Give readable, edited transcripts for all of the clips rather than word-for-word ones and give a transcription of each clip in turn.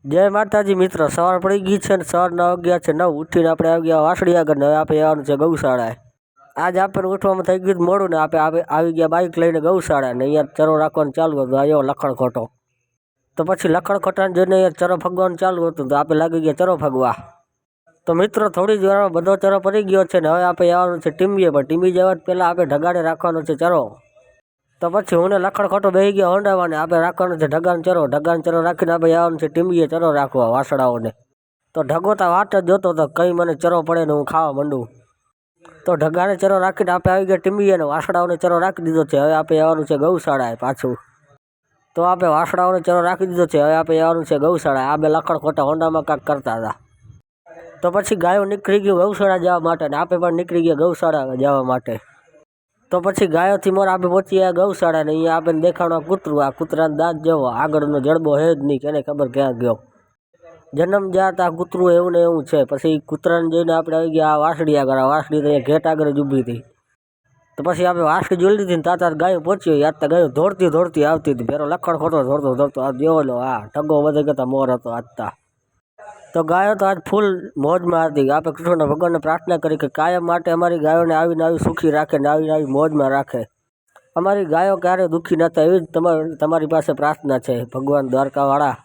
જય માતાજી મિત્રો, સવાર પડી ગઈ છે ને સવારના વાગ્યા છે 9 ઉઠીને આપણે આવી ગયા વાસળી આગળ ને હવે આપણે આવવાનું છે ગૌશાળાએ। આજ આપણને ઉઠવામાં થઈ ગયું મોડું ને આપણે આવી ગયા બાઇક લઈને ગૌશાળા ને અહીંયા ચરો રાખવાનું ચાલુ હતું। આવ્યો લખણ ખોટો તો પછી લખણ ખોટાને જોઈને અહીંયા ચરો ફગવાનું ચાલુ હતું તો આપણે લાગી ગયા ચરો ફગવા। તો મિત્રો થોડી જ વારમાં બધો ચરો પડી ગયો છે ને હવે આપણે આવવાનું છે ટીંબીએ, પણ ટીંબી જવા પહેલાં આપણે ઢગાડે રાખવાનો છે ચરો। તો પછી હું લખણ ખોટો બેસી ગયા હોંડાવાને આપણે રાખવાનો છે ઢગાન ચરો રાખીને આપણે આવવાનું છે ટીંબીએ ચરો રાખવા વાસળાઓને। તો ઢગો તો વાટ જ જોતો તો કંઈ મને ચરો પડે ને હું ખાવા માંડું। તો ઢગાને ચરો રાખીને આપણે આવી ગયા ટીંબીએ ને વાસળાઓને ચરો રાખી દીધો છે। હવે આપણે આવવાનું છે ગૌશાળાએ પાછું। તો આપણે વાસળાઓને ચરો રાખી દીધો છે, હવે આપણે આવવાનું છે ગૌશાળાએ। આ બે લખણ ખોટા હોંડામાં કાંઈક કરતા હતા। તો પછી ગાયો નીકળી ગયું ગૌશાળા જવા માટે ને આપણે પણ નીકળી ગયા ગૌશાળા જવા માટે। તો પછી ગાયોથી મોર આપણે પહોંચી ગયા ગૌશાળા ને અહીંયા આપણે દેખાણું કૂતરું, આ કૂતરાનો દાંત જેવો આગળનો જડબો હે જ નહીં, કેને ખબર ક્યાં ગયો। જન્મ જ્યાં આ કૂતરું એવું ને એવું છે। પછી કૂતરાને જોઈને આપણે આવી ગયા વાસળી આગળ, વાસળી તો અહીંયા ઘેટ આગળ જ ઊભી હતી। તો પછી આપણે વાસળી જોઈ લીધી ને તાત ગાયો પહોંચી યાદ તો ગાયો દોડતી આવતી હતી। ફેરો લખણ ખોટો દોડતો આ જેવો આ ઠગો બધે કરતા મોર હતો આજતા। તો ગાયો તો આજ ફૂલ મોજમાં હતી। આપણે કૃષ્ણ ભગવાનને પ્રાર્થના કરી કે કાયમ માટે અમારી ગાયોને આવીને આવી સુખી રાખે ને આવીને આવી મોજમાં રાખે। અમારી ગાયો ક્યારેય દુઃખી ન થાય એવી જ તમારી પાસે પ્રાર્થના છે ભગવાન દ્વારકાવાળા।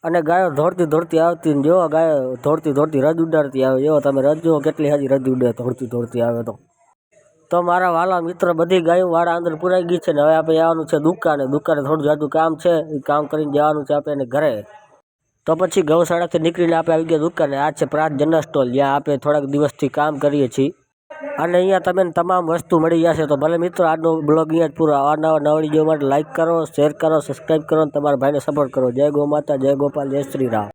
અને ગાયો દોડતી આવતી ને જો ગાયો દોડતી રજ ઉડાડતી આવે, જો તમે રજ જુઓ કેટલી હજી રજ ઉડે દોડતી આવે। તો મારા વાલા મિત્ર બધી ગાયો વાળા અંદર પુરાઈ ગઈ છે ને હવે આપણે આવવાનું છે દુકાને થોડું જાજુ કામ છે, એ કામ કરીને જવાનું છે આપણે ઘરે। તો પછી ગૌશાળાથી નીકળીને આપણે આવી ગયા દુકાને। આ છે પ્રાત જનરલ સ્ટોર, જ્યાં આપણે થોડાક દિવસથી કામ કરીએ છીએ અને અહીંયા તમને તમામ વસ્તુ મળી જશે। તો ભલે મિત્રો આજનો બ્લોગ અહીંયા જ પૂરો। આવા નવા વિડીયો માટે લાઇક કરો, શેર કરો, સબસ્ક્રાઈબ કરો અને તમારા ભાઈને સપોર્ટ કરો। જય ગૌ માતા, જય ગોપાલ, જય શ્રી રામ।